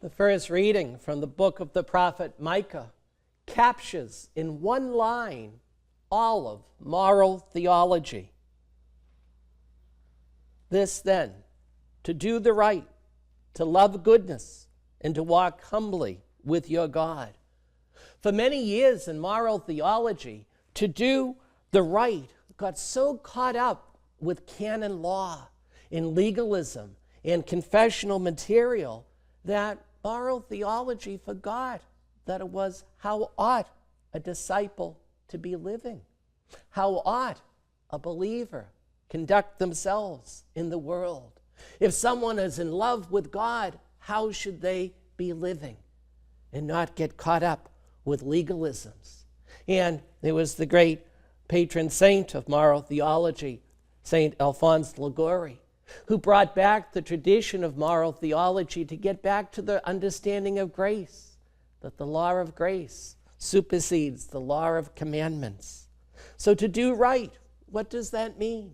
The first reading from the book of the prophet Micah captures in one line all of moral theology. This then, to do the right, to love goodness, and to walk humbly with your God. For many years in moral theology, to do the right got so caught up with canon law, in legalism, and confessional material that moral theology forgot that it was how ought a disciple to be living, how ought a believer conduct themselves in the world. If someone is in love with God, how should they be living and not get caught up with legalisms? And there was the great patron saint of moral theology, St. Alphonse Liguori, who brought back the tradition of moral theology to get back to the understanding of grace, that the law of grace supersedes the law of commandments. So to do right, what does that mean?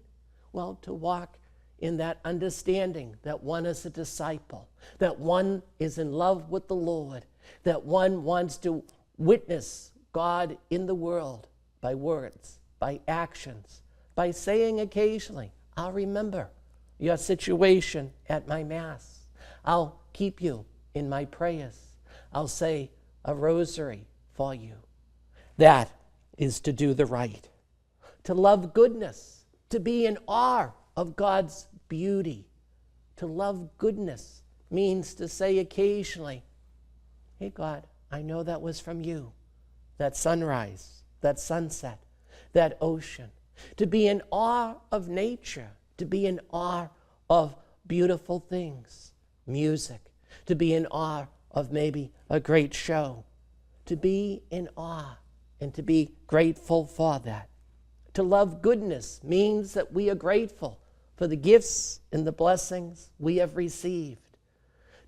Well, to walk in that understanding that one is a disciple, that one is in love with the Lord, that one wants to witness God in the world by words, by actions, by saying occasionally, I'll remember your situation at my Mass. I'll keep you in my prayers. I'll say a rosary for you. That is to do the right. To love goodness, to be in awe of God's beauty. To love goodness means to say occasionally, hey God, I know that was from you. That sunrise, that sunset, that ocean. To be in awe of nature, to be in awe of beautiful things, music, to be in awe of maybe a great show, to be in awe and to be grateful for that. To love goodness means that we are grateful for the gifts and the blessings we have received.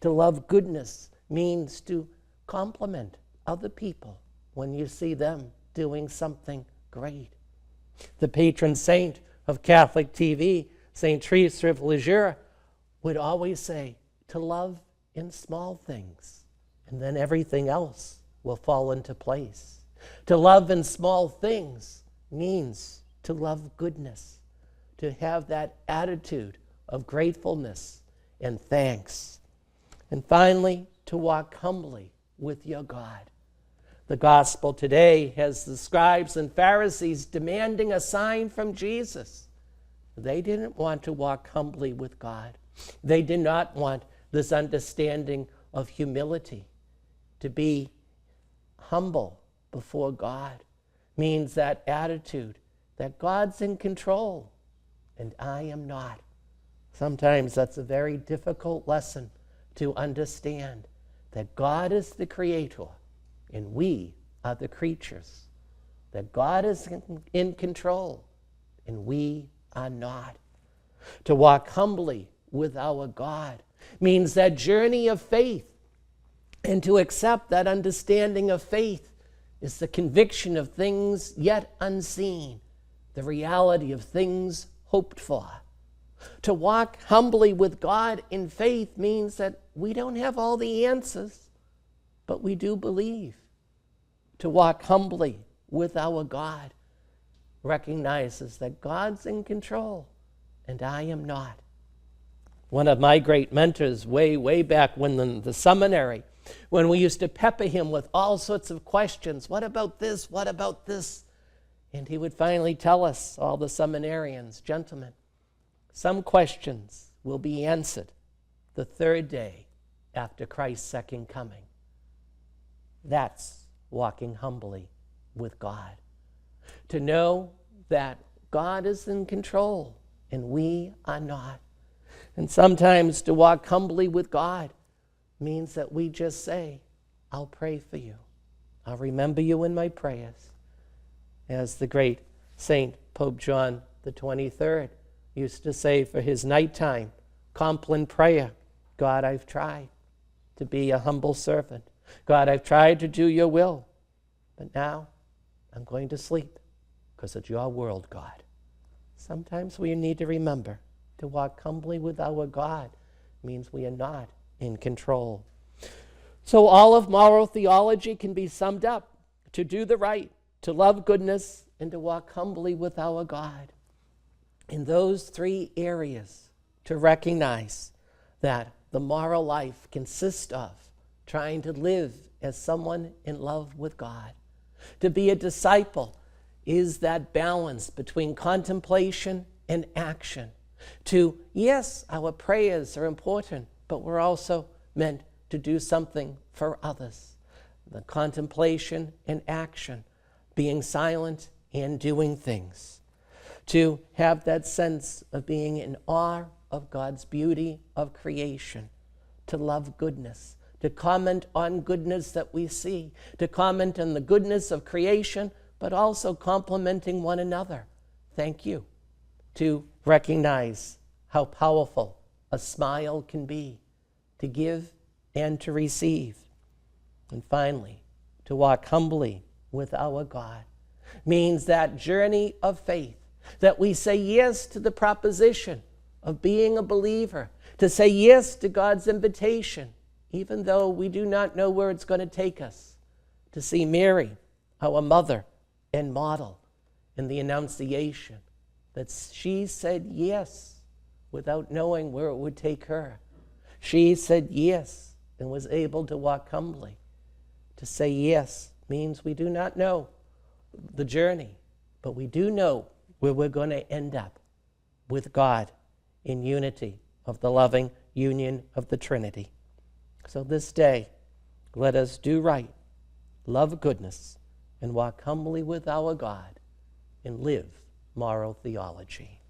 To love goodness means to compliment other people when you see them doing something great. The patron saint of Catholic TV, St. Teresa of Lisieux, would always say to love in small things, and then everything else will fall into place. To love in small things means to love goodness, to have that attitude of gratefulness and thanks. And finally, to walk humbly with your God. The gospel today has the scribes and Pharisees demanding a sign from Jesus. They didn't want to walk humbly with God. They did not want this understanding of humility. To be humble before God means that attitude that God's in control and I am not. Sometimes that's a very difficult lesson to understand, that God is the creator and we are the creatures, that God is in control and we are not. To walk humbly with our God means that journey of faith, and to accept that understanding of faith is the conviction of things yet unseen, the reality of things hoped for. To walk humbly with God in faith means that we don't have all the answers, but we do believe. To walk humbly with our God recognizes that God's in control and I am not. One of my great mentors way back when in the seminary, when we used to pepper him with all sorts of questions, what about this, what about this? And he would finally tell us, all the seminarians, gentlemen, some questions will be answered the third day after Christ's second coming. That's walking humbly with God. To know that God is in control and we are not. And sometimes to walk humbly with God means that we just say, I'll pray for you. I'll remember you in my prayers. As the great Saint Pope John the 23rd used to say for his nighttime Compline prayer, God, I've tried to be a humble servant. God, I've tried to do your will, but now I'm going to sleep because it's your world, God. Sometimes we need to remember to walk humbly with our God means we are not in control. So all of moral theology can be summed up: to do the right, to love goodness, and to walk humbly with our God. In those three areas, to recognize that the moral life consists of trying to live as someone in love with God. To be a disciple is that balance between contemplation and action. Yes, our prayers are important, but we're also meant to do something for others. The contemplation and action, being silent and doing things. To have that sense of being in awe of God's beauty of creation. To love goodness. To comment on goodness that we see. To comment on the goodness of creation, but also complimenting one another. Thank you. To recognize how powerful a smile can be. To give and to receive. And finally, to walk humbly with our God means that journey of faith, that we say yes to the proposition of being a believer, to say yes to God's invitation, even though we do not know where it's going to take us, to see Mary, our mother and model, in the Annunciation, that she said yes without knowing where it would take her. She said yes and was able to walk humbly. To say yes means we do not know the journey, but we do know where we're going to end up, with God in unity of the loving union of the Trinity. So this day, let us do right, love goodness, and walk humbly with our God and live moral theology.